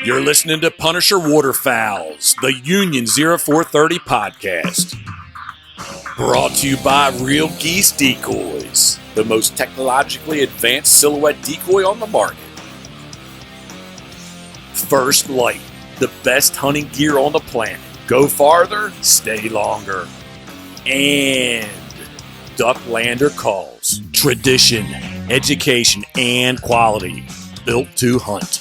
You're listening to Punisher Waterfowls, the Union 0430 podcast. Brought to you by Real Geese Decoys, the most technologically advanced silhouette decoy on the market. First Light, the best hunting gear on the planet. Go farther, stay longer. And Ducklander Calls, tradition, education, and quality. Built to hunt.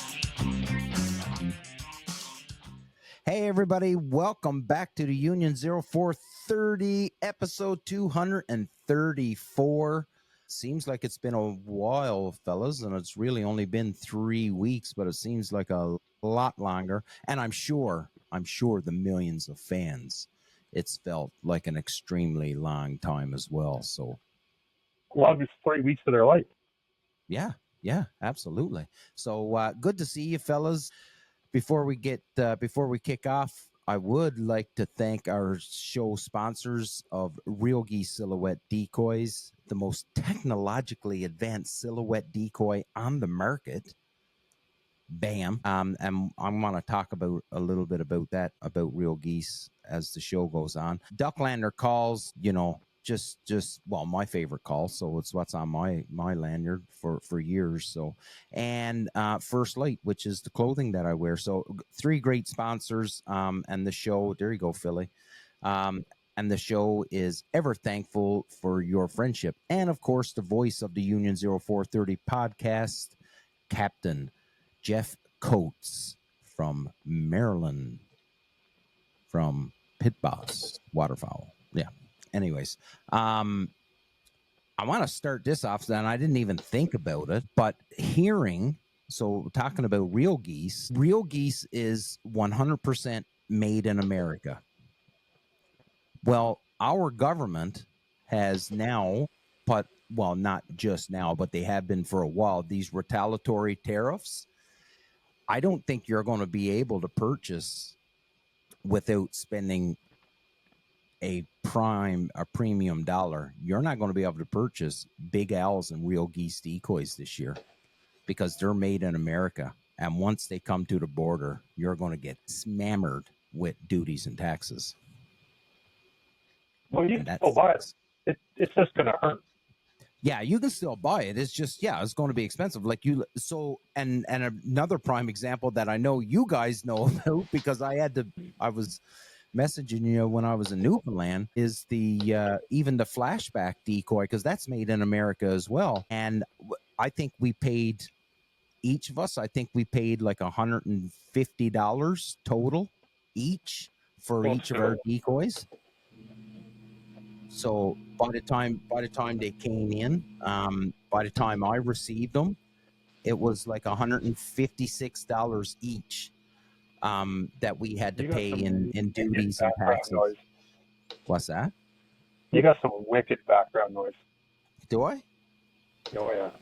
Hey everybody, welcome back to the Union 0430, episode 234. Seems like it's been a while, fellas, and it's really only been 3 weeks, but it seems like a lot longer. And I'm sure the millions of fans, it's felt like an extremely long time as well. So longest 3 weeks of their life. Yeah, absolutely. So good to see you, fellas. Before we kick off, I would like to thank our show sponsors of Real Geese Silhouette Decoys, the most technologically advanced silhouette decoy on the market. Bam. And I want to talk about a little bit about Real Geese as the show goes on. Ducklander Calls, just my favorite call, so it's what's on my lanyard for years. So, and First Light, which is the clothing that I wear. So 3 great sponsors, and the show, there you go, Philly. And the show is ever thankful for your friendship. And of course, the voice of the Union 0430 podcast, Captain Jeff Coates from Maryland, from Pit Boss Waterfowl. Yeah. Anyways, I want to start this off, and I didn't even think about it, but talking about Real Geese is 100% made in America. Well, our government has now not just now, but they have been for a while, these retaliatory tariffs. I don't think you're going to be able to purchase without spending a premium dollar. You're not going to be able to purchase Big Al's and Real Geese decoys this year because they're made in America. And once they come to the border, you're going to get smammered with duties and taxes. Well, you can still buy it. It's just going to hurt. Yeah, you can still buy it. It's just, it's going to be expensive. And another prime example that I know you guys know about, because I was messaging you when I was in Newfoundland, is the even the flashback decoy, because that's made in America as well. And I think we paid, each of us, like $150 total each for each of our decoys. So by the time they came in, by the time I received them, it was like $156 each. That we had to pay in duties and taxes. Noise. What's that? You got some wicked background noise. Do I? Oh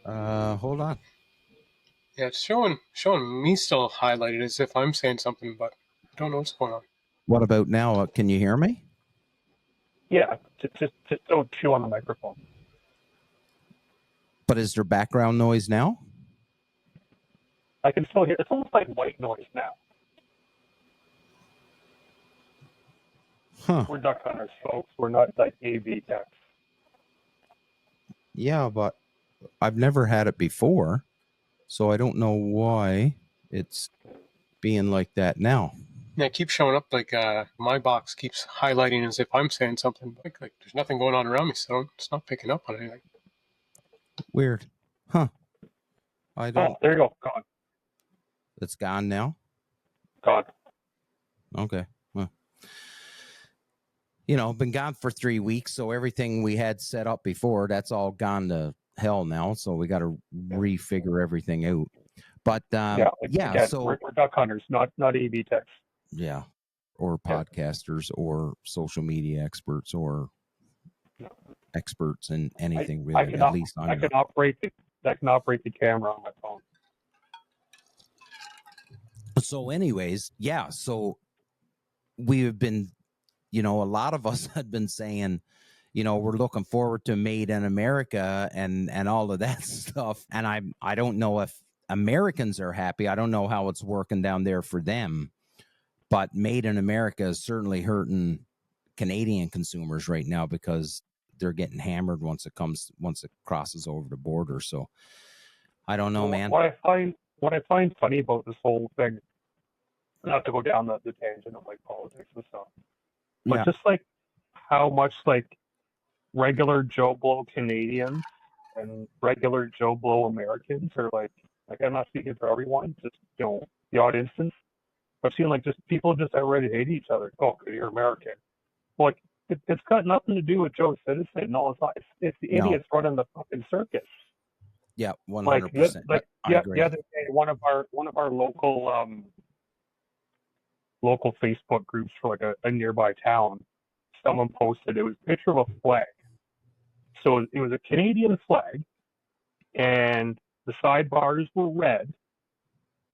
yeah. Hold on. Yeah, it's showing me still highlighted as if I'm saying something, but I don't know what's going on. What about now? Can you hear me? Yeah, just don't chew on the microphone. But is there background noise now? I can still hear. It's almost like white noise now. Huh. We're duck hunters, folks. We're not like AV techs. Yeah, but I've never had it before, so I don't know why it's being like that now. Yeah, it keeps showing up like my box keeps highlighting as if I'm saying something. Like there's nothing going on around me, so it's not picking up on anything. Weird. Huh. I don't. Oh, there you go. Gone. It's gone now? Gone. Okay. Well, been gone for 3 weeks, so everything we had set up before, that's all gone to hell now, so we got to refigure everything out. But, again, so... We're duck hunters, not AV techs. Yeah, or podcasters, or social media experts, or experts in anything, really. I can operate the camera on my phone. So anyways, so we have been, a lot of us had been saying, we're looking forward to Made in America and all of that stuff. And I don't know if Americans are happy. I don't know how it's working down there for them, but made in America is certainly hurting Canadian consumers right now because they're getting hammered once it crosses over the border. So I don't know, man. What I find funny about this whole thing, not to go down the tangent of like politics and stuff, but Yeah. just like how much like regular Joe Blow Canadians and regular Joe Blow Americans are like I'm not speaking for everyone, just the odd instance. I've seen like just people just outright hate each other. Oh, you're American. Like it's got nothing to do with Joe Citizen. No, it's not. It's the No. idiots running the fucking circus. Yeah, 100%. I agree. The other day, one of our local Facebook groups for like a nearby town, someone posted it was a picture of a flag. So it was a Canadian flag, and the sidebars were red,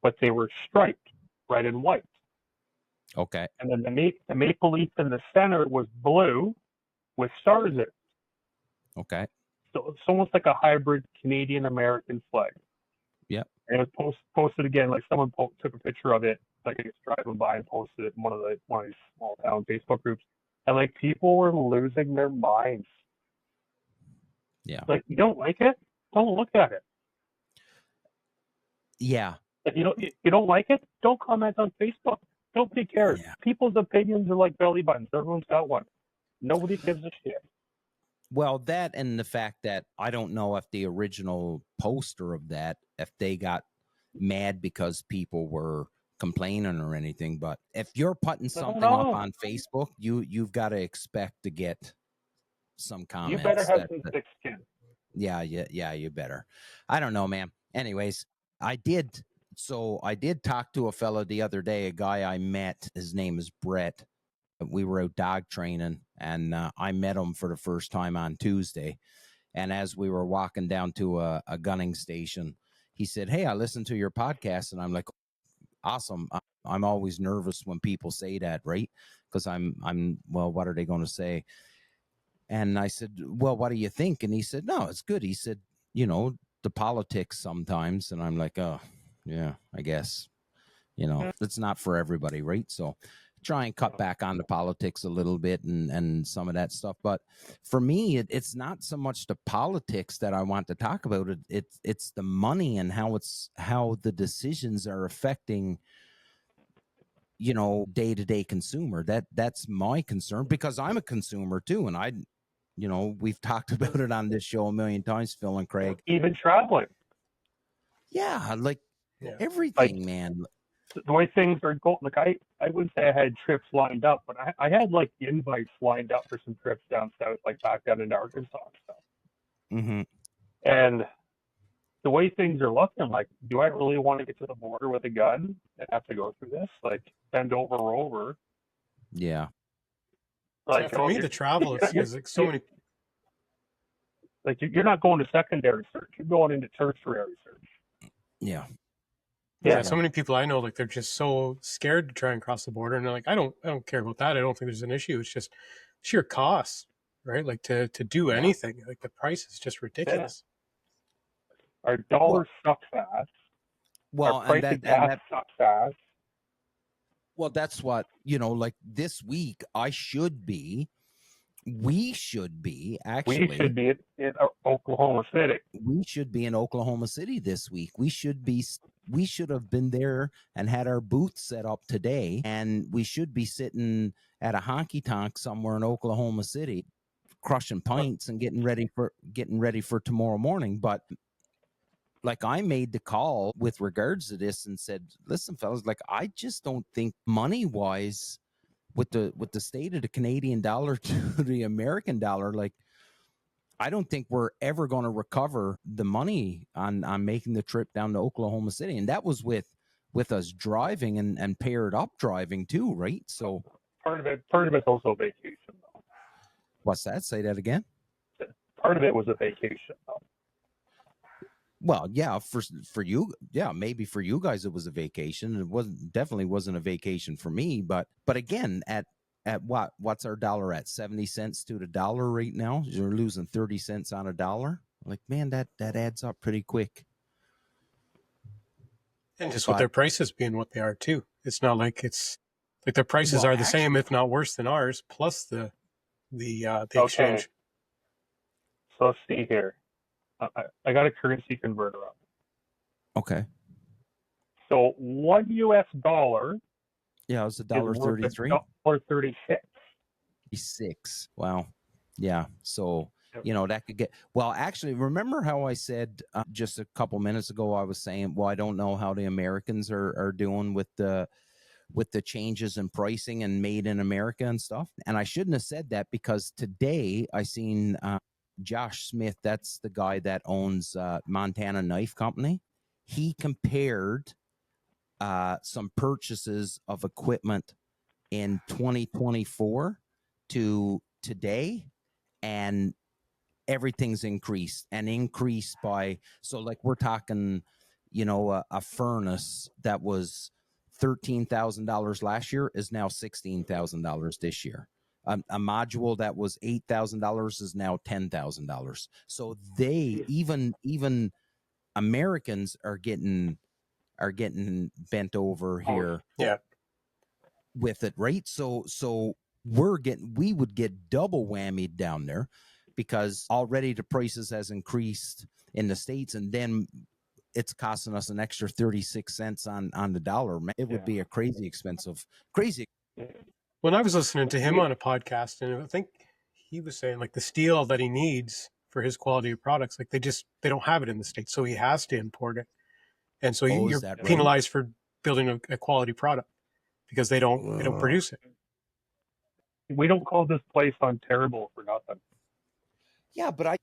but they were striped, red and white. Okay. And then the maple leaf in the center was blue with stars in it. Okay. So it's almost like a hybrid Canadian American flag. Yeah. And it was posted again, like someone took a picture of it, like I guess driving by and posted it in one of these small town Facebook groups. And like people were losing their minds. Yeah. Like you don't like it? Don't look at it. Yeah. If you don't like it, don't comment on Facebook. Nobody cares. Yeah. People's opinions are like belly buttons. Everyone's got one. Nobody gives a shit. Well, that and the fact that I don't know if the original poster of that, if they got mad because people were complaining or anything, but if you're putting something up on Facebook, you've got to expect to get some comments. You better have some thick skin. Yeah, you better. I don't know, man. Anyways, I did talk to a fella the other day, a guy I met. His name is Brett. We were out dog training, and I met him for the first time on Tuesday. And as we were walking down to a gunning station, he said, "Hey, I listened to your podcast." And I'm like, "Awesome." I'm always nervous when people say that, right? Because I'm well, what are they going to say? And I said, "Well, what do you think?" And he said, "No, it's good." He said, "The politics sometimes." And I'm like, "Oh, yeah, I guess, it's not for everybody, right?" So try and cut back on the politics a little bit and some of that stuff. But for me, it's not so much the politics that I want to talk about. It's the money and how the decisions are affecting, day-to-day consumer. That's my concern, because I'm a consumer too. And we've talked about it on this show a million times, Phil and Craig. Even traveling. Yeah, everything, like, man. The way things are going, like I wouldn't say I had trips lined up, but I had like invites lined up for some trips down south, like back down into Arkansas and stuff. Mm-hmm. And the way things are looking, like, do I really want to get to the border with a gun and have to go through this? Like, bend over, roll over. Yeah. Like, for me, the travel is like so many. Like, you're not going to secondary search; you're going into tertiary search. Yeah. Yeah, so many people I know, like, they're just so scared to try and cross the border, and they're like, I don't care about that. I don't think there's an issue. It's just sheer costs, right? Like to do anything, like the price is just ridiculous. Our dollar sucks ass. Well, our price of gas sucks ass. Well, that's what, like this week we should be in Oklahoma City. We should be in Oklahoma City this week. We should have been there and had our booth set up today, and we should be sitting at a honky tonk somewhere in Oklahoma City, crushing pints and getting ready for tomorrow morning. But like, I made the call with regards to this and said, "Listen, fellas, like, I just don't think money wise, with the state of the Canadian dollar to the American dollar, like, I don't think we're ever going to recover the money on making the trip down to Oklahoma City." And that was with us driving and paired up driving too, right? So part of it's also vacation, though. What's that? Say that again. Part of it was a vacation, though. Well, yeah, for you, yeah, maybe for you guys it was a vacation. It definitely wasn't a vacation for me. But again, at what's our dollar at? 70 cents to the dollar right now. You're losing 30 cents on a dollar. Like, man, that adds up pretty quick. And just with their prices being what they are too. It's not like it's like their prices are the same, if not worse than ours, plus the exchange. So let's see here. I got a currency converter up. Okay. So $1 Yeah, it was $1.33. $1.36. 6. Wow. Yeah. So, that could get, well, actually, remember how I said just a couple minutes ago, I was saying, well, I don't know how the Americans are doing with the changes in pricing and made in America and stuff. And I shouldn't have said that, because today I seen Josh Smith, that's the guy that owns Montana Knife Company. He compared some purchases of equipment in 2024 to today, and everything's increased by, so like we're talking, a furnace that was $13,000 last year is now $16,000 this year. A module that was $8,000 is now $10,000. So they even Americans are getting bent over here. Yeah. With it, right? So we would get double whammied down there, because already the prices has increased in the States, and then it's costing us an extra 36 cents on the dollar. It would be a crazy. When I was listening to him on a podcast, and I think he was saying like the steel that he needs for his quality of products, like they don't have it in the States, so he has to import it. And so you're penalized for building a quality product, because they don't produce it. We don't call this place Ontario for nothing. Yeah, but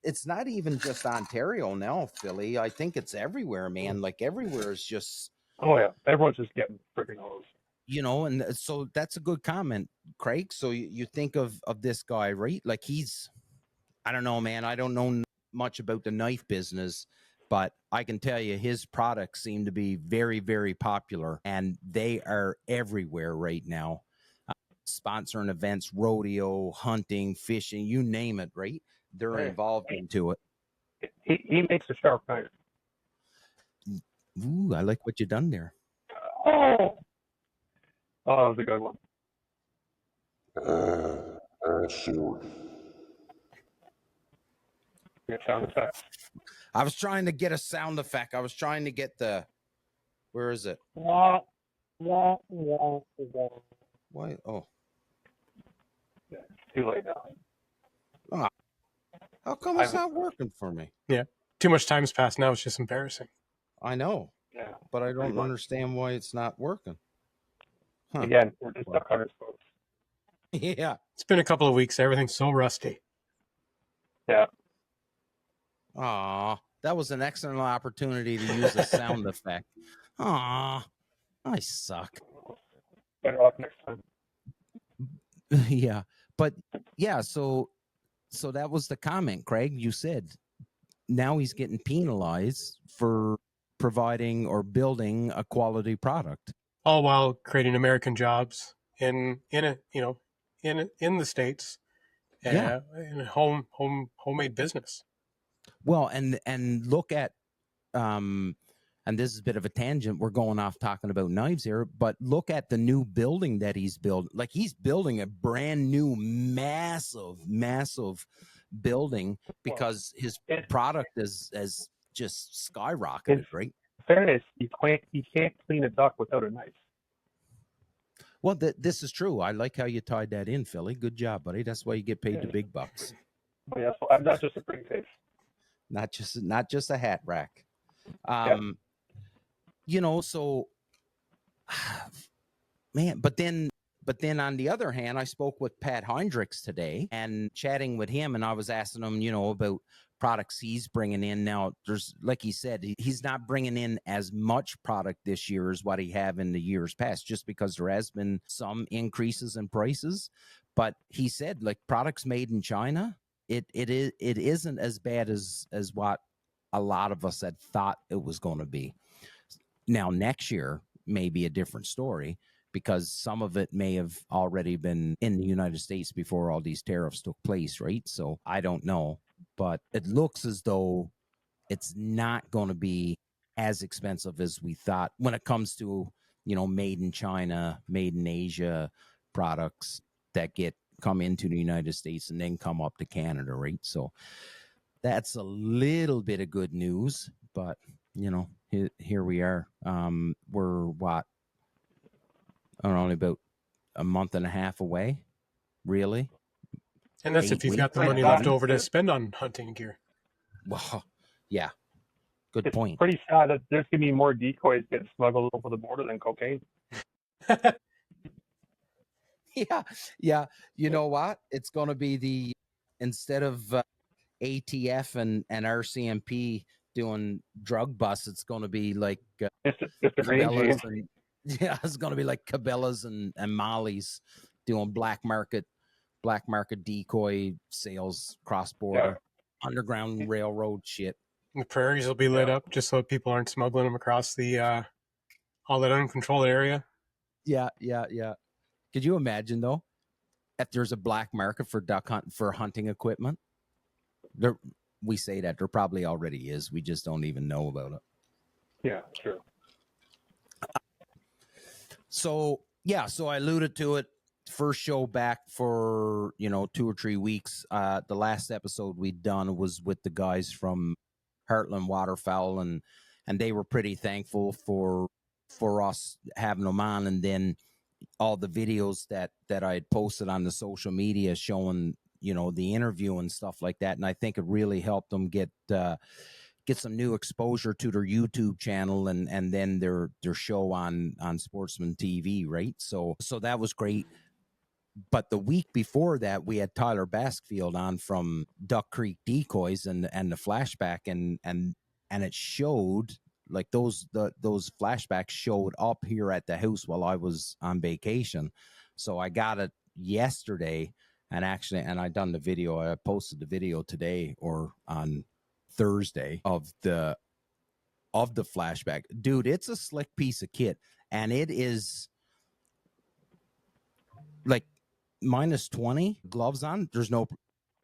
it's not even just Ontario now, Philly. I think it's everywhere, man. Like everywhere is just. Oh yeah, everyone's just getting freaking hosed. And so that's a good comment, Craig. So you think of this guy, right? Like I don't know, man. I don't know much about the knife business, but I can tell you his products seem to be very, very popular, and they are everywhere right now. Sponsoring events, rodeo, hunting, fishing, you name it, right? They're involved into it. He makes a sharp knife. Ooh, I like what you done there. Oh, that was a good one. Sound effect. I was trying to get a sound effect. I was trying to get the. Where is it? Wah, wah. Why? Oh. Yeah, it's too late now. Oh. How come it's not working for me? Yeah. Too much time's passed now. It's just embarrassing. I know. Yeah. But I don't understand why it's not working. Huh. Again, we're just stuck on our folks. Yeah. It's been a couple of weeks. Everything's so rusty. Yeah. Aw, that was an excellent opportunity to use a sound effect. Aw, I suck. Better off next time. Yeah, but yeah, so that was the comment, Craig. You said now he's getting penalized for providing or building a quality product, all while creating American jobs in the States, in a homemade business. Well, and look at and this is a bit of a tangent. We're going off talking about knives here, but look at the new building that he's building. Like he's building a brand new, massive building, because his product is just skyrocketed, right? In fairness, you can't clean a duck without a knife. Well, this is true. I like how you tied that in, Philly. Good job, buddy. That's why you get paid the big bucks. Oh, yeah, so I'm not just a pretty face. Not just a hat rack. So man, but then on the other hand, I spoke with Pat Heinrichs today and chatting with him, and I was asking him, about products he's bringing in. Now, there's, like he said, he's not bringing in as much product this year as what he have in the years past, just because there has been some increases in prices. But he said, like, products made in China, it isn't as bad as what a lot of us had thought it was going to be. Now, next year may be a different story, because some of it may have already been in the United States before all these tariffs took place, right? So I don't know, but it looks as though it's not going to be as expensive as we thought when it comes to, made in China, made in Asia products that come into the United States and then come up to Canada, right? So that's a little bit of good news, but here we are. We're only about a month and a half away, really. And that's if you've got the money left over to spend on hunting gear. Well, yeah. Good point. It's pretty sad that there's going to be more decoys getting smuggled over the border than cocaine. Yeah. You know what? It's going to be instead of ATF and RCMP doing drug busts, it's going to be like Cabela's and, it's going to be like Cabela's and Molly's doing black market decoy sales, cross-border, underground railroad shit. The prairies will be lit up just so people aren't smuggling them across the all that uncontrolled area. Yeah. Could you imagine though, if there's a black market for hunting equipment? We say that there probably already is. We just don't even know about it. Yeah, true. So I alluded to it. First show back for 2 or 3 weeks. The last episode we'd done was with the guys from Heartland Waterfowl, and they were pretty thankful for us having them on, and then all the videos that I had posted on the social media showing the interview and stuff like that, and I think it really helped them get some new exposure to their YouTube channel and then their show on Sportsman TV, right? So that was great. But the week before that, we had Tyler Baskfield on from Duck Creek Decoys and the flashback, and it showed like those flashbacks showed up here at the house while I was on vacation. So I got it yesterday, and I done the video. I posted the video today or on Thursday of the flashback. Dude, it's a slick piece of kit, and it is like minus 20, gloves on. There's no,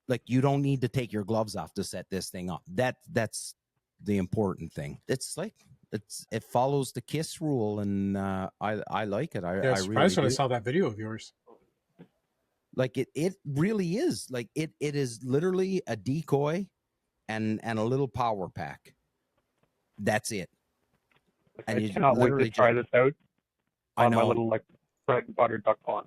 like, you don't need to take your gloves off to set this thing up. That's the important thing. It's like it follows the KISS rule, and I like it. I surprised really when I saw that video of yours. Like it really is like it is literally a decoy and a little power pack. That's it. And I cannot wait to try this out on my little like bread and butter duck pond.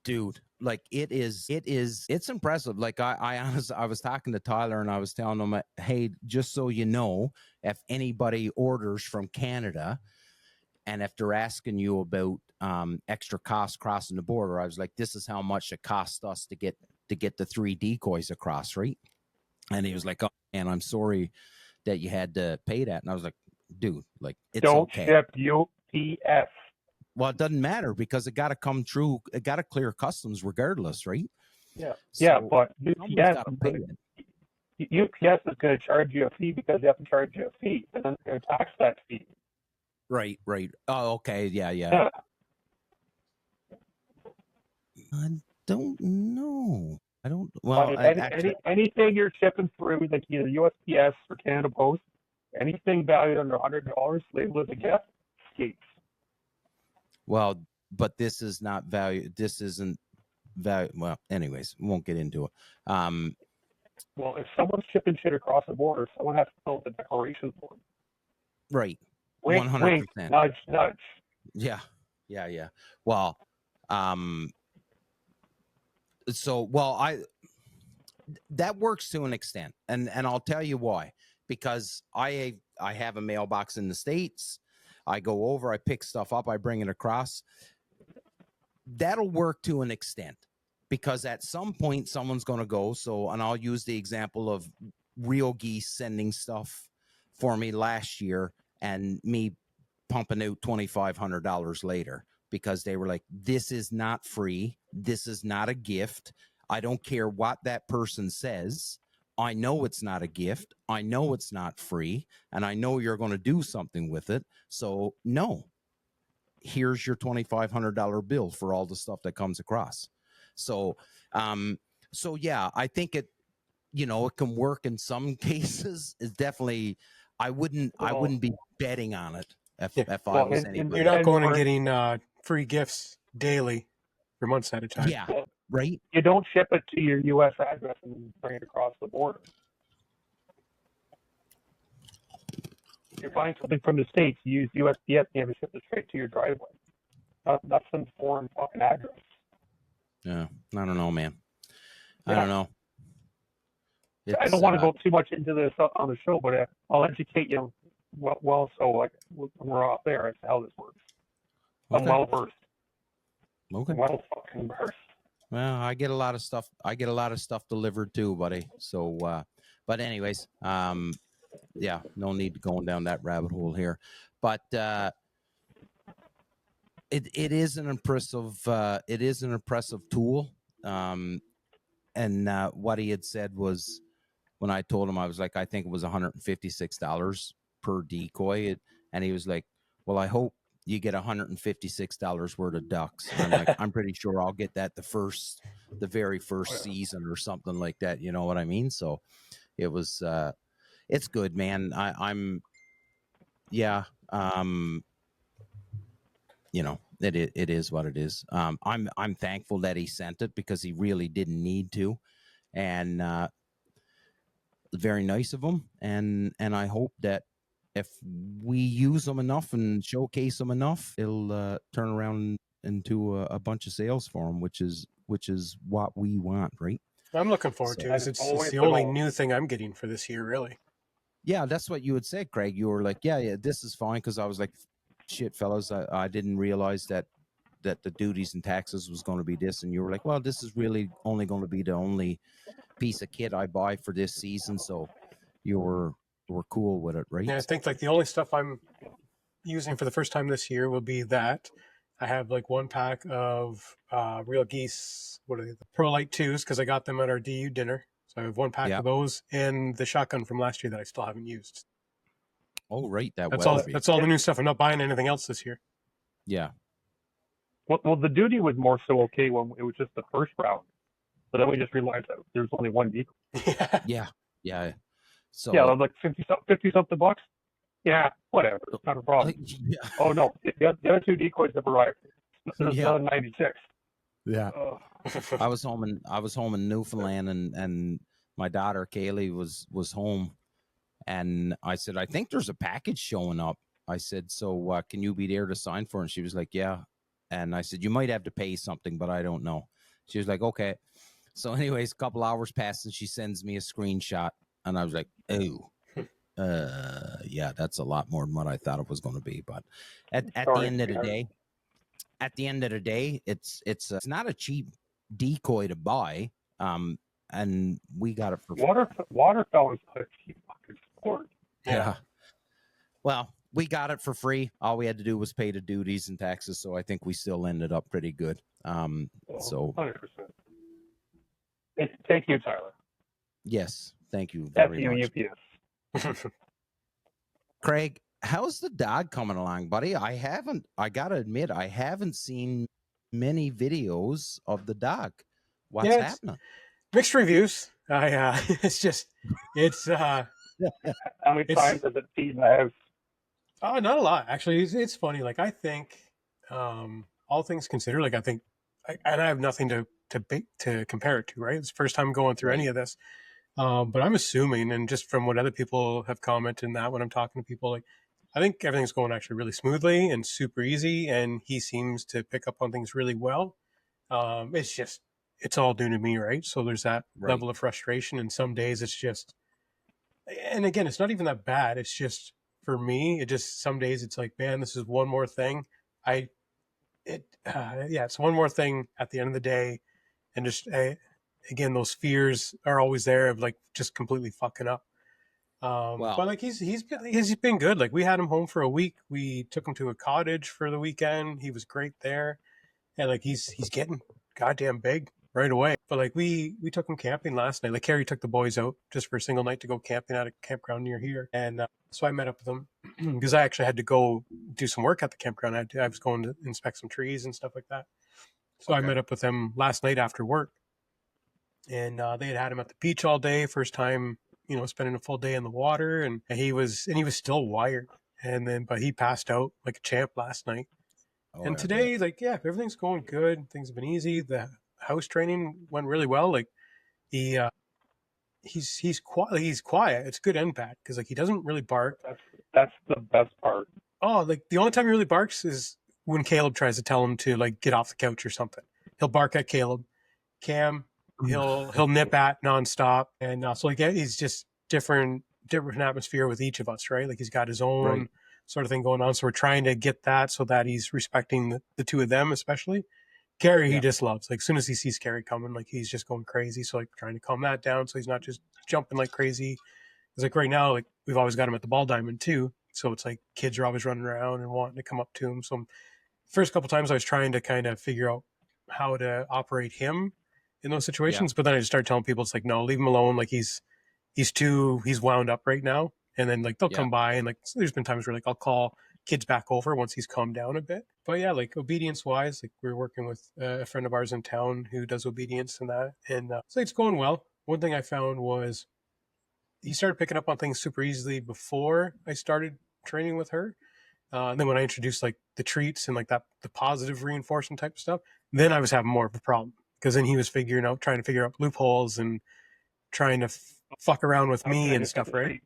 Dude, like it's impressive. Like I was talking to Tyler and I was telling him, hey, just so you know, if anybody orders from Canada and if they're asking you about extra costs crossing the border, I was like, this is how much it cost us to get the 3 decoys across, right? And he was like, oh, and I'm sorry that you had to pay that. And I was like, dude, like, it's don't okay. ship UPS. Well, it doesn't matter because it got to come through. It got to clear customs regardless, right? Yeah. So yeah, but UPS is going to charge you a fee because they have to charge you a fee, and then they're going to tax that fee. Right. Oh, okay. Yeah. I don't know. I don't. Well, anything you're shipping through, like either USPS or Canada Post, anything valued under $100, labeled as a gift, escapes. Well, but this is not value. This isn't value. Well, anyways, we won't get into it. Well, if someone's shipping shit across the border, someone has to fill out the declaration form. Right. Wink, 100%. Wink, nudge. Yeah. Well, that works to an extent, and I'll tell you why. Because I have a mailbox in the States. I go over, I pick stuff up, I bring it across. That'll work to an extent because at some point someone's going to go. So, and I'll use the example of Real Geese sending stuff for me last year and me pumping out $2,500 later because they were like, this is not free. This is not a gift. I don't care what that person says. I know it's not a gift. I know it's not free. And I know you're going to do something with it. So no, here's your $2,500 bill for all the stuff that comes across. So yeah, I think it can work in some cases. It's definitely, I wouldn't be betting on it if Yeah. if I Well, was and- anybody. You're not and going and more- getting free gifts daily for months at a time. Yeah, right. You don't ship it to your U.S. address and bring it across the border. If you're buying something from the States, you use USPS and have it shipped it straight to your driveway. Not some foreign fucking address. Yeah, I don't know, man. I Yeah. don't know. I don't want to go too much into this on the show, but I'll educate you well so like when we're off there as to how this works. I'm Okay. well versed. Okay. Well fucking versed. Well, I get a lot of stuff. I get a lot of stuff delivered too, buddy. So, but anyways, yeah, no need to going down that rabbit hole here. But it is an impressive tool. And what he had said was, when I told him, I was like, I think it was $156 per decoy, and he was like, well, I hope you get $156 worth of ducks. And I'm like, I'm pretty sure I'll get that the very first season or something like that. You know what I mean? So it was, it's good, man. You know, it is what it is. I'm thankful that he sent it, because he really didn't need to, and very nice of him. And I hope that if we use them enough and showcase them enough, it'll turn around into a bunch of sales for him, which is what we want, right? I'm looking forward So- to it. It's the only new thing I'm getting for this year, really. Yeah, that's what you would say, Craig. You were like, yeah, this is fine, because I was like, shit, fellas, I didn't realize that the duties and taxes was going to be this, and you were like, well, this is really only going to be the only piece of kit I buy for this season, so you were cool with it, right? Yeah, I think like the only stuff I'm using for the first time this year will be that. I have like one pack of real geese, what are they, the Pro Light 2s, because I got them at our DU dinner. So I have one pack of those, and the shotgun from last year that I still haven't used. Oh, right, That's all the new stuff. I'm not buying anything else this year. Yeah. Well, the duty was more so okay when it was just the first round. But then we just realized that there was only one decoy. Yeah. So yeah, like 50 something bucks. Yeah, whatever, not a problem. yeah. Oh no, the other two decoys have arrived. There's Yeah. another 96. Yeah. I was home in Newfoundland, and my daughter Kaylee was home, and I said, I think there's a package showing up. I said, so can you be there to sign for it? And she was like, yeah. And I said, you might have to pay something, but I don't know. She was like, okay. So anyways, a couple hours passed, and she sends me a screenshot, and I was like, oh, yeah, that's a lot more than what I thought it was going to be. But at the end of the day, it's not a cheap decoy to buy. And we got it for Waterfowl is a cheap fucking sport. yeah. Well, we got it for free. All we had to do was pay the duties and taxes, so I think we still ended up pretty good. So 100%. Thank you, Tyler. yes, thank you very much. UPS. Craig, how's the dog coming along, buddy? I gotta admit, I haven't seen many videos of the dog. What's happening? Mixed reviews. It's How many times has it peed in the house? Oh, not a lot actually. It's funny. Like I think, all things considered, like I think, and I have nothing to compare it to. Right, it's the first time going through any of this. But I'm assuming, and just from what other people have commented, and that when I'm talking to people, like I think everything's going actually really smoothly and super easy, and he seems to pick up on things really well. It's all new to me, right? So there's that level of frustration, and some days it's just, and again, it's not even that bad. It's just for me, some days it's like, man, this is one more thing. It's one more thing at the end of the day, and just again, those fears are always there of like just completely fucking up. But like he's been good. Like we had him home for a week. We took him to a cottage for the weekend. He was great there, and like he's getting goddamn big right away. But like we took him camping last night. Like Carrie took the boys out just for a single night to go camping at a campground near here, and so I met up with him because I actually had to go do some work at the campground. I was going to inspect some trees and stuff like that. So I met up with them last night after work, and they had him at the beach all day. First time, spending a full day in the water, and he was still wired. But he passed out like a champ last night. And today, everything's going good. Things have been easy. The house training went really well. Like he's quiet. He's quiet. It's good impact because he doesn't really bark. That's the best part. Oh, the only time he really barks is when Caleb tries to tell him to get off the couch or something. He'll bark at Caleb. Cam, he'll nip at nonstop, and so he's just different atmosphere with each of us, right? He's got his own sort of thing going on. So we're trying to get that so that he's respecting the two of them, especially. Carrie, he just loves. As soon as he sees Carrie coming, he's just going crazy. So trying to calm that down so he's not just jumping like crazy. Because right now, we've always got him at the ball diamond too. So it's kids are always running around and wanting to come up to him. So first couple times I was trying to kind of figure out how to operate him in those situations. But then I just started telling people, it's no, leave him alone. He's wound up right now. And then they'll come by, and there's been times where I'll call kids back over once he's calmed down a bit. But yeah, obedience wise, we're working with a friend of ours in town who does obedience and that, and so it's going well. One thing I found was he started picking up on things super easily before I started training with her. And then when I introduced the treats and the positive reinforcement type of stuff, then I was having more of a problem because then he was trying to figure out loopholes and trying to fuck around with me and stuff, right?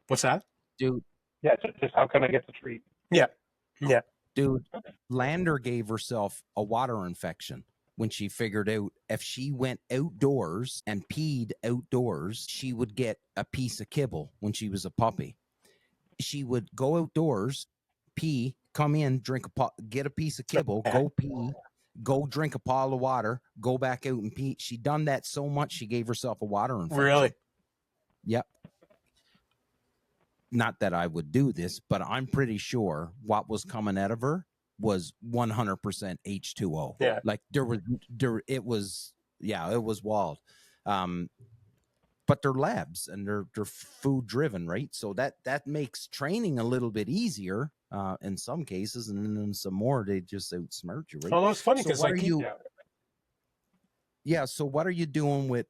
What's that? Dude. Yeah, just how can I get the treat? Yeah. Dude, Lander gave herself a water infection when she figured out if she went outdoors and peed outdoors, she would get a piece of kibble when she was a puppy. She would go outdoors, pee, come in, get a piece of kibble, go pee, go drink a pile of water, go back out and pee. She done that so much she gave herself a water infection. Really? Yep. Not that I would do this, but I'm pretty sure what was coming out of her was 100% H2O. Yeah. It was wild. But they're labs and they're food driven, right? So that makes training a little bit easier in some cases, and then some more they just outsmart you, right? Oh, that's funny because so what are you doing with?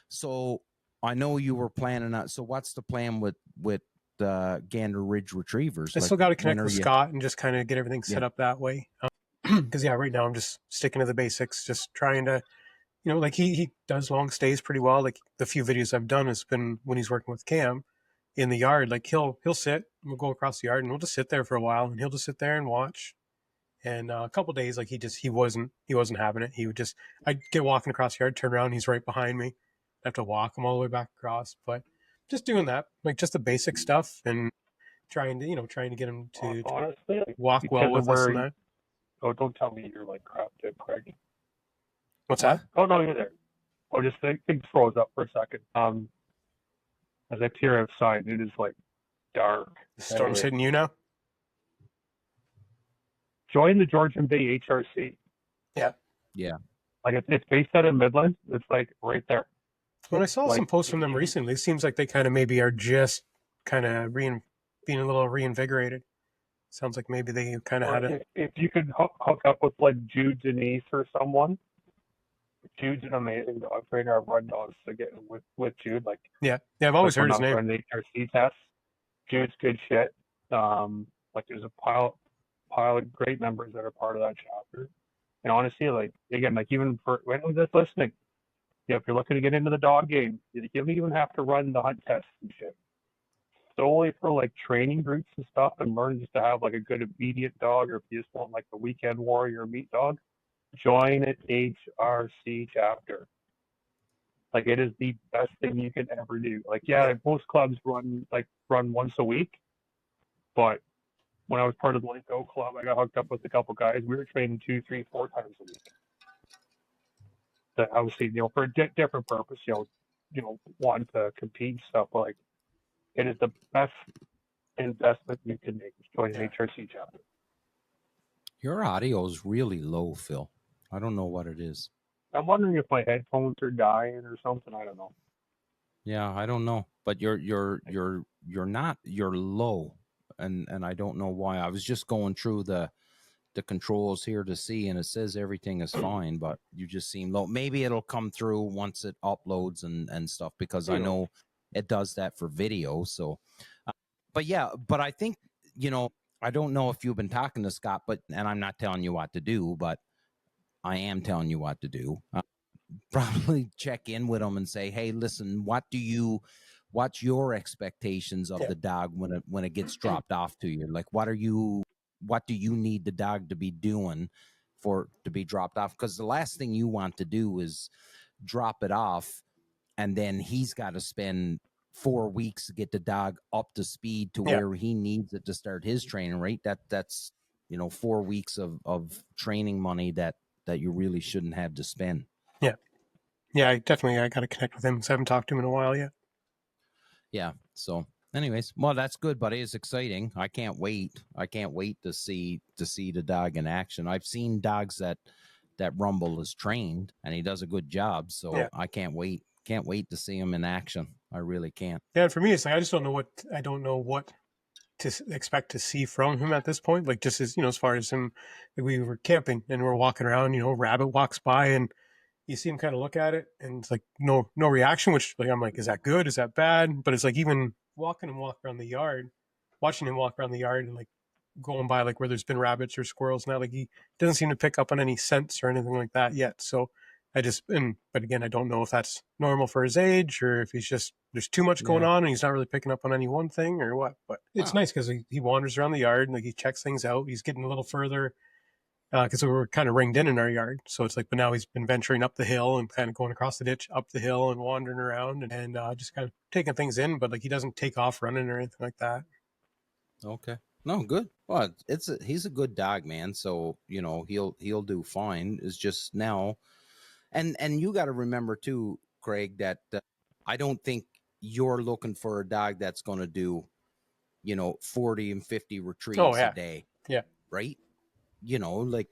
So I know you were planning on. So what's the plan with Gander Ridge Retrievers? I still got to connect with Scott and just kind of get everything set up that way. Because right now I'm just sticking to the basics, just trying to, he does long stays pretty well. The few videos I've done has been when he's working with Cam in the yard. He'll sit, we'll go across the yard and we'll just sit there for a while, and he'll just sit there and watch. And a couple of days, he wasn't having it. He would just, I'd get walking across the yard, turn around, he's right behind me. I have to walk him all the way back across, but just doing that, just the basic stuff, and trying to get him to honestly, walk well with us and that. Oh, don't tell me you're crap, Craig. What's that? Oh no, you're there. Oh, just think froze up for a second. As I peer outside, it is dark. The storm's hitting you now? Join the Georgian Bay HRC. Yeah. It's based out of Midland. It's right there. When I saw some posts from them recently, it seems like they kind of maybe are just kind of being a little reinvigorated. Sounds like maybe they kind of had it. If you could hook up with Jude Denise or someone. Jude's an amazing dog trainer. I've run dogs to get with Jude. I've always heard his name. On the HRC test. Jude's good shit. There's a pile of great members that are part of that chapter. And honestly, even for anyone that's listening, if you're looking to get into the dog game, you don't even have to run the hunt tests and shit. Solely for training groups and stuff, and learn just to have a good obedient dog, or if you just want the weekend warrior meat dog, join an HRC chapter. It is the best thing you can ever do. Most clubs run once a week, but when I was part of the Lake Oak Club, I got hooked up with a couple guys. We were training 2, 3, 4 times a week. That obviously, for a different purpose, wanting to compete and stuff. It is the best investment you can make. Join an HRC chapter. Your audio is really low, Phil. I don't know what it is. I'm wondering if my headphones are dying or something. I don't know. Yeah, I don't know, but you're low, and I don't know why. I was just going through the controls here to see, and it says everything is fine, but you just seem low. Maybe it'll come through once it uploads and stuff, because I know it does that for video. So, but yeah, but I think, I don't know if you've been talking to Scott, and I'm not telling you what to do, but I am telling you what to do. Probably check in with him and say, hey, listen, what's your expectations of the dog when it gets dropped off to you? Like, what do you need the dog to be doing to be dropped off? Because the last thing you want to do is drop it off and then he's got to spend 4 weeks to get the dog up to speed to where he needs it to start his training, right? That's 4 weeks of training money that you really shouldn't have to spend. Yeah, I got to connect with him because I haven't talked to him in a while yet. Yeah. So, anyways, well, that's good, buddy. It's exciting. I can't wait. I can't wait to see the dog in action. I've seen dogs that Rumble is trained, and he does a good job. So I can't wait. Can't wait to see him in action. I really can't. Yeah, for me, it's like I don't know what to expect to see from him at this point. Like just as as far as him, like we were camping and we're walking around. Rabbit walks by and you see him kind of look at it and it's like no reaction, which like I'm like, is that good? Is that bad? But it's like even watching him walk around the yard and like going by like where there's been rabbits or squirrels now, like he doesn't seem to pick up on any scents or anything like that yet. So but again, I don't know if that's normal for his age or if there's too much going on and he's not really picking up on any one thing or what. But it's nice because he wanders around the yard and like he checks things out. He's getting a little further because we were kind of ringed in our yard. So it's like, but now he's been venturing up the hill and kind of going across the ditch, up the hill and wandering around and just kind of taking things in. But like he doesn't take off running or anything like that. Okay. No, good. Well, he's a good dog, man. So, he'll do fine. It's just now. And you got to remember too, Craig, that I don't think you're looking for a dog that's going to do, 40 and 50 retrieves a day. Yeah. Right. Like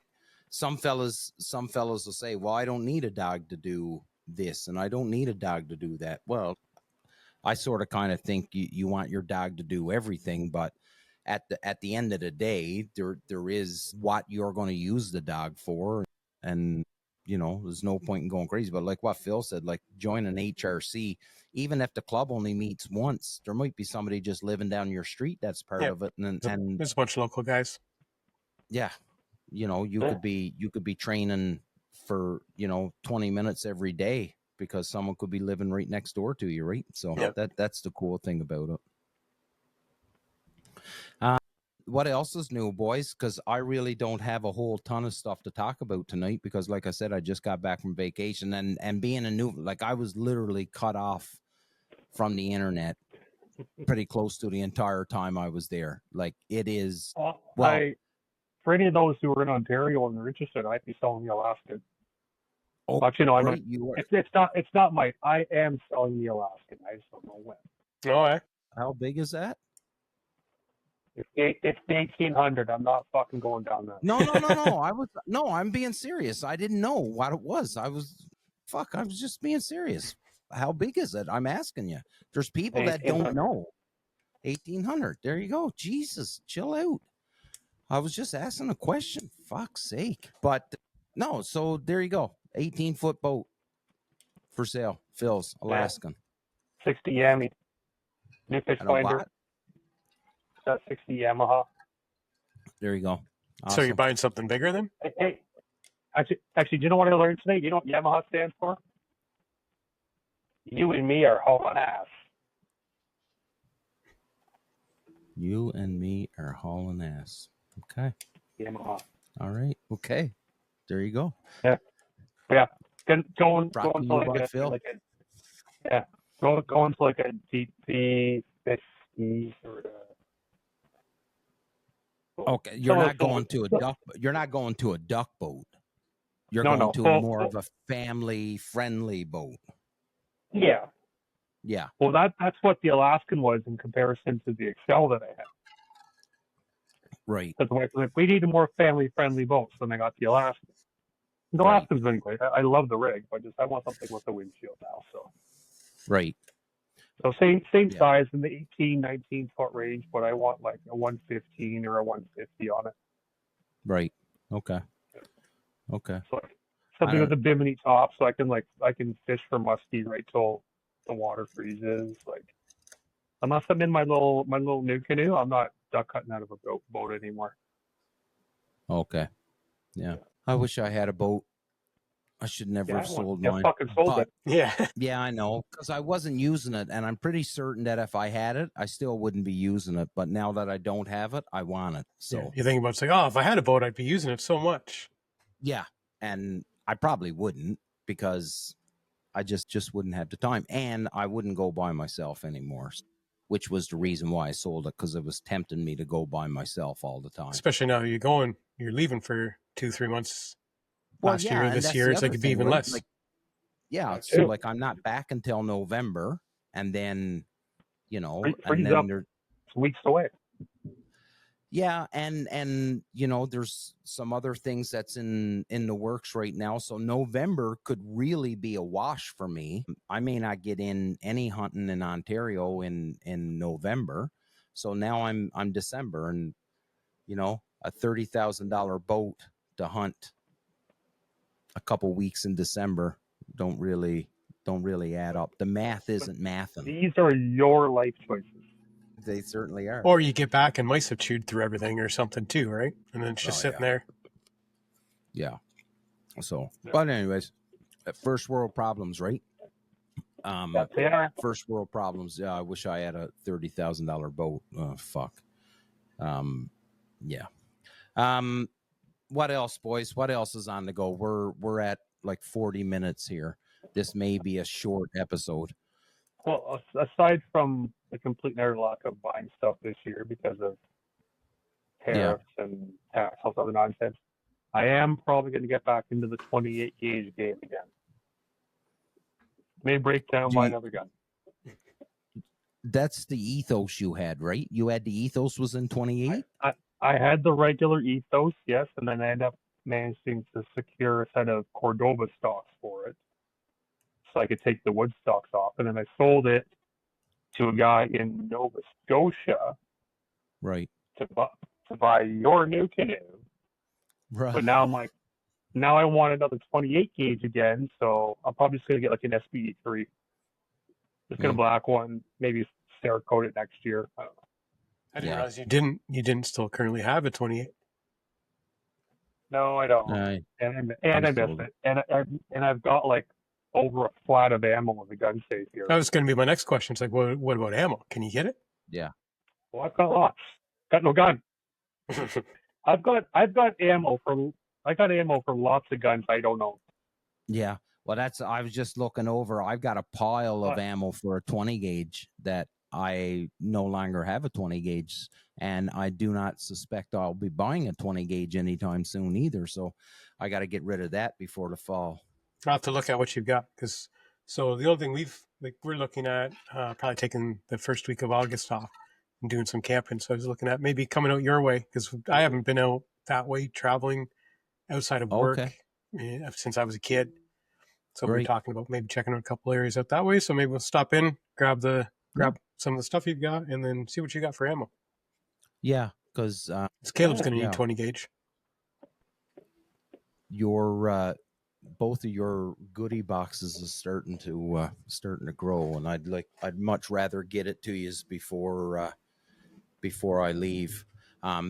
some fellas will say, well, I don't need a dog to do this and I don't need a dog to do that. Well, I sort of kind of think you want your dog to do everything, but at the end of the day, there is what you're going to use the dog for. And, there's no point in going crazy. But like what Phil said, like join an HRC, even if the club only meets once, there might be somebody just living down your street that's part of it. And there's a bunch of local guys. Yeah. You could be training for, 20 minutes every day because someone could be living right next door to you, right? So that's the cool thing about it. What else is new, boys? Because I really don't have a whole ton of stuff to talk about tonight because, like I said, I just got back from vacation and being I was literally cut off from the internet pretty close to the entire time I was there. Like it is. For any of those who are in Ontario and are interested, I'd be selling the Alaskan. Oh, but it's not my. I am selling the Alaskan. I just don't know when. Oh, how big is that? It's 1,800. I'm not fucking going down that. No. I'm being serious. I didn't know what it was. I was just being serious. How big is it? I'm asking you. There's people that don't know. 1,800. There you go. Jesus, chill out. I was just asking a question. Fuck's sake. But no, so there you go. 18-foot boat for sale. Phil's Alaskan. 60 Yami. New fish finder. That 60 Yamaha. There you go. Awesome. So you're buying something bigger then? Hey, actually, do you know what I learned today? You know what Yamaha stands for? You and me are hauling ass. You and me are hauling ass. Okay. Yamaha. All right. Okay. There you go. Yeah. Going to like a DP 50 or okay, you're not going to a duck. You're not going to a duck boat. You're going to more of a family-friendly boat. Yeah. Yeah. Well, that's what the Alaskan was in comparison to the Excel that I had. Right. Because the wife was like, we need a more family-friendly boat, so then I got the Alaskan. The Alaskan's been great. I love the rig, but I want something with the windshield now. So. Right. So same size in the 18, 19 foot range, but I want like a 115 or a 150 on it. Right. Okay. So something with a bimini top, so I can fish for muskie right till the water freezes. Like unless I'm in my little new canoe, I'm not duck hunting out of a boat anymore. Okay. Yeah. I wish I had a boat. I should never have sold mine. Fucking sold it. Yeah. Yeah, I know, because I wasn't using it, and I'm pretty certain that if I had it, I still wouldn't be using it. But now that I don't have it, I want it. So yeah. You think about it's like, oh, if I had a boat, I'd be using it so much. yeah, and I probably wouldn't because I just wouldn't have the time, and I wouldn't go by myself anymore, which was the reason why I sold it, because it was tempting me to go by myself all the time. Especially now you're leaving for 2-3 months. Well, last yeah, year, and this that's year, the it's like other it'd be thing, even right? less. Like, yeah, That's so true. like I'm not back until November, and then and Freeze then up. there, It's weeks away. yeah, and there's some other things that's in the works right now. So November could really be a wash for me. I may not get in any hunting in Ontario in November. So now I'm December, and a $30,000 boat to hunt a couple weeks in December don't really add up. The math isn't mathing. These are your life choices. They certainly are. Or you get back and mice have chewed through everything or something too, right? And then it's just sitting there. Yeah. So, but anyways, first world problems, right? They are. First world problems. Yeah, I wish I had a $30,000 boat. Oh, fuck. Yeah. What else, boys? What else is on the go? We're at like 40 minutes here. This may be a short episode. Well, aside from the complete and utter lack of buying stuff this year because of tariffs and tax, all other nonsense, I am probably going to get back into the 28 gauge game again. May break down by another gun. That's the ethos you had, right? You had the ethos was in 28? I had the regular ethos, yes, and then I ended up managing to secure a set of Cordoba stocks for it, so I could take the wood stocks off, and then I sold it to a guy in Nova Scotia, right, to buy your new canoe. Right. But now I'm like, now I want another 28 gauge again, so I'm probably just gonna get like an SBE3. Just get a black one, maybe Cerakote it next year. I don't know. I didn't realize you didn't still currently have a 28. No, I don't. And I miss it. And I've got like over a flat of ammo in the gun safe here. That was going to be my next question. It's like, what about ammo? Can you get it? Yeah. Well, I've got lots. Got no gun. I've got ammo for lots of guns I don't own. Yeah. Well, I was just looking over. I've got a pile of ammo for a 20 gauge that I no longer have a 20 gauge, and I do not suspect I'll be buying a 20 gauge anytime soon either. So I got to get rid of that before the fall. I'll have to look at what you've got, because so the only thing we're looking at probably taking the first week of August off and doing some camping. So I was looking at maybe coming out your way, because I haven't been out that way traveling outside of work since I was a kid. So we're talking about maybe checking out a couple areas out that way. So maybe we'll stop in, grab some of the stuff you've got, and then see what you got for ammo. Yeah, because Caleb's going to need 20 gauge. Your both of your goodie boxes is starting to grow, and I'd much rather get it to you before I leave,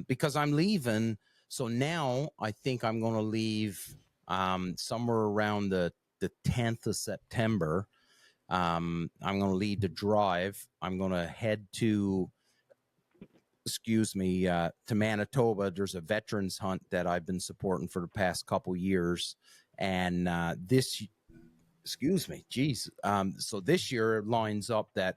because I'm leaving. So now I think I'm going to leave somewhere around the 10th of September. I'm going to lead the drive. I'm going to head to Manitoba. There's a veterans hunt that I've been supporting for the past couple years. And so this year it lines up that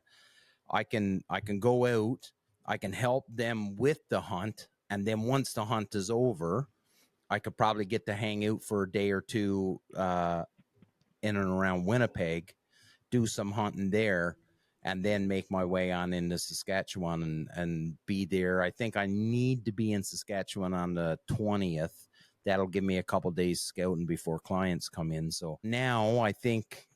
I can go out, I can help them with the hunt. And then once the hunt is over, I could probably get to hang out for a day or two in and around Winnipeg, do some hunting there, and then make my way on into Saskatchewan and be there. I think I need to be in Saskatchewan on the 20th. That'll give me a couple days scouting before clients come in. So now I think,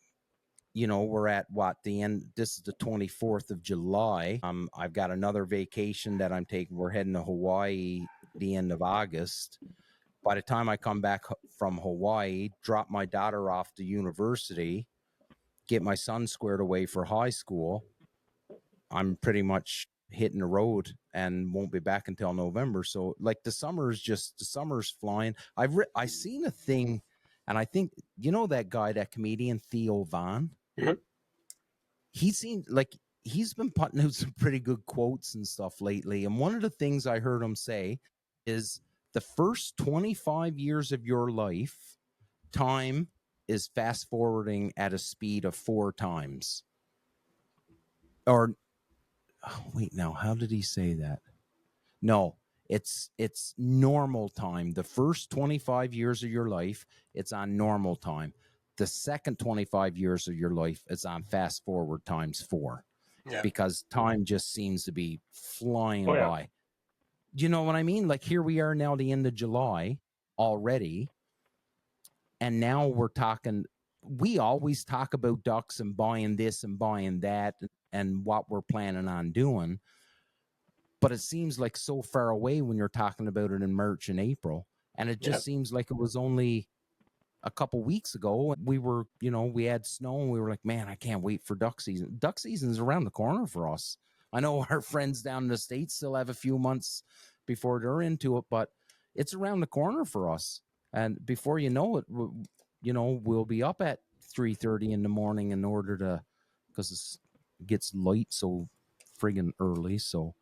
we're at the end. This is the 24th of July. I've got another vacation that I'm taking. We're heading to Hawaii the end of August. By the time I come back from Hawaii, drop my daughter off to university, get my son squared away for high school, I'm pretty much hitting the road and won't be back until November. So like the summer's flying. I seen a thing, and I think, you know, that guy, that comedian Theo Von. Mhm. He seemed like he's been putting out some pretty good quotes and stuff lately. And one of the things I heard him say is the first 25 years of your life, time is fast forwarding at a speed of 4 times. Or wait, now, how did he say that? No, it's normal time. The first 25 years of your life, it's on normal time. The second 25 years of your life is on fast forward times 4. Yeah. Because time just seems to be flying Oh, yeah. by. Do you know what I mean? Like, here we are now, the end of July already, and now we're talking. We always talk about ducks and buying this and buying that and what we're planning on doing, but it seems like so far away when you're talking about it in March and April, and it just seems like it was only a couple weeks ago. We were, you know, we had snow and we were like, man, I can't wait for duck season. Duck season is around the corner for us. I know our friends down in the States still have a few months before they're into it, but it's around the corner for us. And before you know it, you know, we'll be up at 3:30 in the morning in order to, because it gets light so friggin' early. So,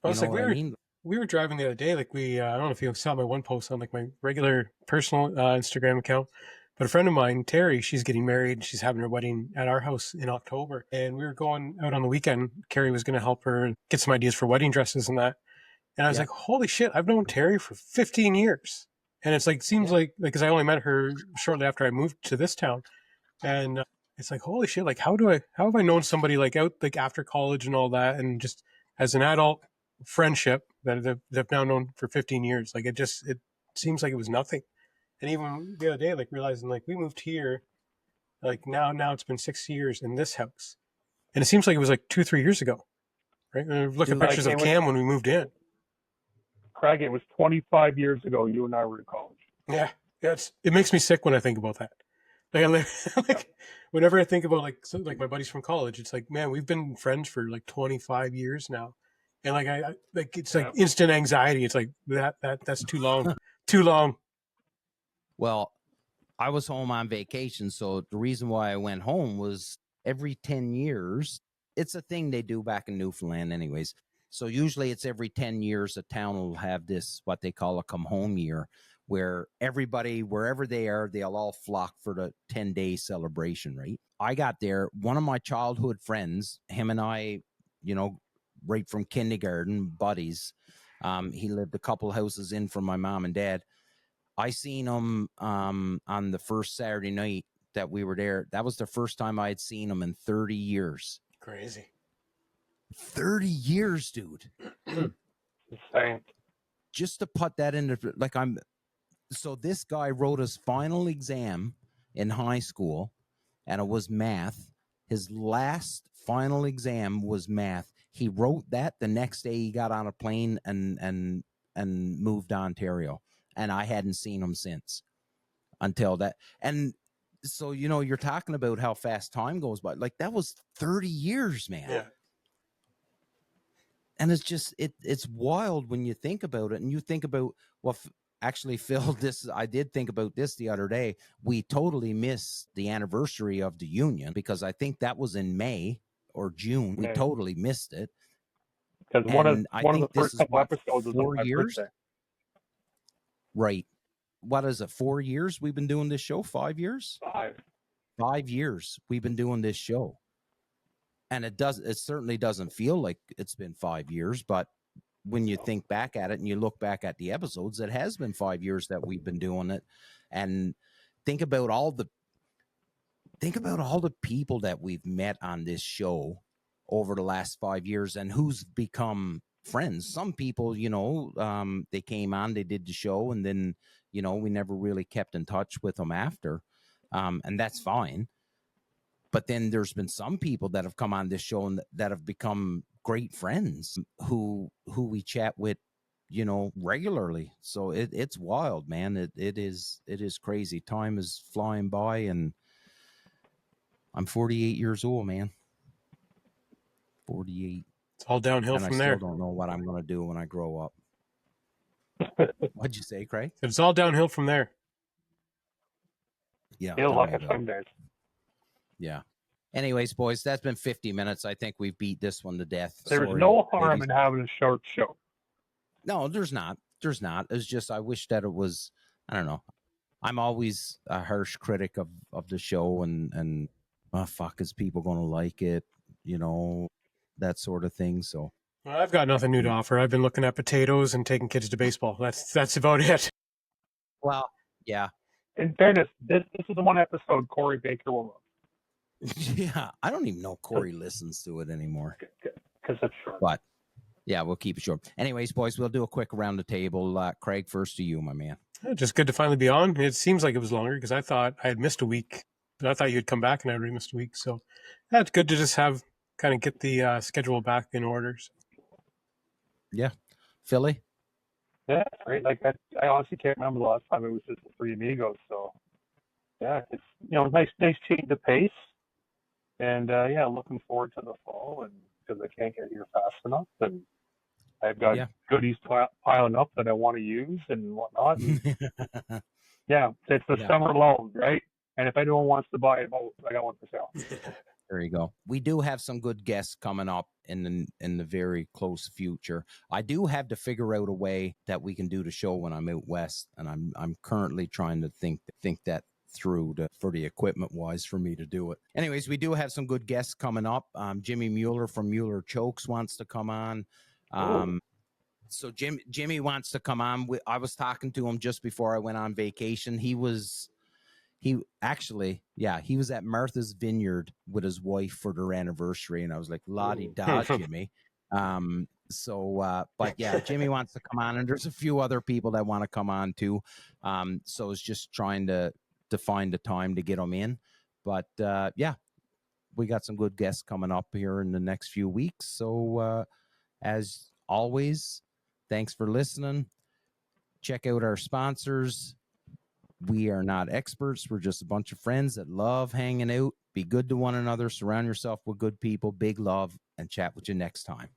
Well, you it's know like what I mean? we were driving the other day. Like I don't know if you saw my one post on like my regular personal Instagram account, but a friend of mine, Terry, she's getting married. She's having her wedding at our house in October, and we were going out on the weekend. Carrie was going to help her get some ideas for wedding dresses and that. And I was like, holy shit, I've known Terry for 15 years. And it's like, seems like, because I only met her shortly after I moved to this town. And it's like, holy shit, like, how have I known somebody like out, like after college and all that, and just as an adult friendship that they've now known for 15 years? Like, it seems like it was nothing. And even the other day, like realizing like we moved here, like now it's been 6 years in this house. And it seems like it was like 2-3 years ago, right? And look at pictures of Cam when we moved in. Craig, it was 25 years ago you and I were in college. Yeah, it makes me sick when I think about that. Like whenever I think about like my buddies from college, it's like, man, we've been friends for like 25 years now, and like I like it's like instant anxiety. It's like that's too long, too long. Well, I was home on vacation, so the reason why I went home was every 10 years. It's a thing they do back in Newfoundland anyways. So usually it's every 10 years a town will have this, what they call a come home year, where everybody, wherever they are, they'll all flock for the 10-day celebration, right? I got there, one of my childhood friends, him and I, you know, right from kindergarten, buddies. He lived a couple houses in from my mom and dad. I seen him on the first Saturday night that we were there. That was the first time I had seen him in 30 years. Crazy. 30 years, dude. Insane. Just to put that into, like, so this guy wrote his final exam in high school, and it was math. His last final exam was math. He wrote that the next day he got on a plane and moved to Ontario. And I hadn't seen him since until that. And so, you know, you're talking about how fast time goes by. Like, that was 30 years, man. Yeah. And it's just, it's wild when you think about it. And you think about, well, actually, Phil, I did think about this the other day. We totally missed the anniversary of the union because I think that was in May or June. We totally missed it. Because one of the first couple episodes was on my 4 years? birthday. Right. What is it? 4 years we've been doing this show? 5 years? 5 years we've been doing this show. And it certainly doesn't feel like it's been 5 years, but when you think back at it and you look back at the episodes, it has been 5 years that we've been doing it. And think about all the people that we've met on this show over the last 5 years and who's become friends. Some people, you know, they came on, they did the show, and then, you know, we never really kept in touch with them after. And that's fine. But then there's been some people that have come on this show and that have become great friends who we chat with, you know, regularly. So it's wild, man. It is crazy. Time is flying by, and I'm 48 years old, man. 48. It's all downhill And I from still there. don't know what I'm going to do when I grow up. What'd you say, Craig? It's all downhill from there. Yeah. He'll tell look me at about it. some days. Yeah. Anyways, boys, that's been 50 minutes. I think we've beat this one to death. There's Sorry, no harm ladies. in having a short show. No, there's not. There's not. It's just I wish that it was, I don't know. I'm always a harsh critic of the show and oh, fuck, is people going to like it? You know, that sort of thing. So Well, I've got nothing new to offer. I've been looking at potatoes and taking kids to baseball. That's about it. well, yeah. In fairness, this is the one episode Corey Baker will love. Yeah. I don't even know Corey listens to it anymore. Because it's short. But yeah, we'll keep it short. Anyways, boys, we'll do a quick around the table. Craig, first to you, my man. Just good to finally be on. It seems like it was longer because I thought I had missed a week. But I thought you'd come back and I'd already missed a week. So that's good to just have kind of get the schedule back in order. Yeah. Philly? Yeah, right. Like I honestly can't remember the last time it was just the Three Amigos. So yeah, it's nice change of pace, and yeah, looking forward to the fall, and because I can't get here fast enough, and I've got goodies piling up that I want to use and whatnot. And yeah, it's the summer lull, right? And if anyone wants to buy a boat, I got one for sale. There you go. We do have some good guests coming up in the very close future. I do have to figure out a way that we can do the show when I'm out west, and I'm currently trying to think that through for the equipment wise for me to do it. Anyways, we do have some good guests coming up. Jimmy Mueller from Mueller Chokes wants to come on. So Jimmy wants to come on. I was talking to him just before I went on vacation. He was at Martha's Vineyard with his wife for their anniversary, and I was like, la-di-da, Jimmy. But yeah, Jimmy wants to come on, and there's a few other people that want to come on too. So it's just trying to find the time to get them in. But yeah, we got some good guests coming up here in the next few weeks. So as always, thanks for listening. Check out our sponsors. We are not experts. We're just a bunch of friends that love hanging out. Be good to one another. Surround yourself with good people. Big love, and chat with you next time.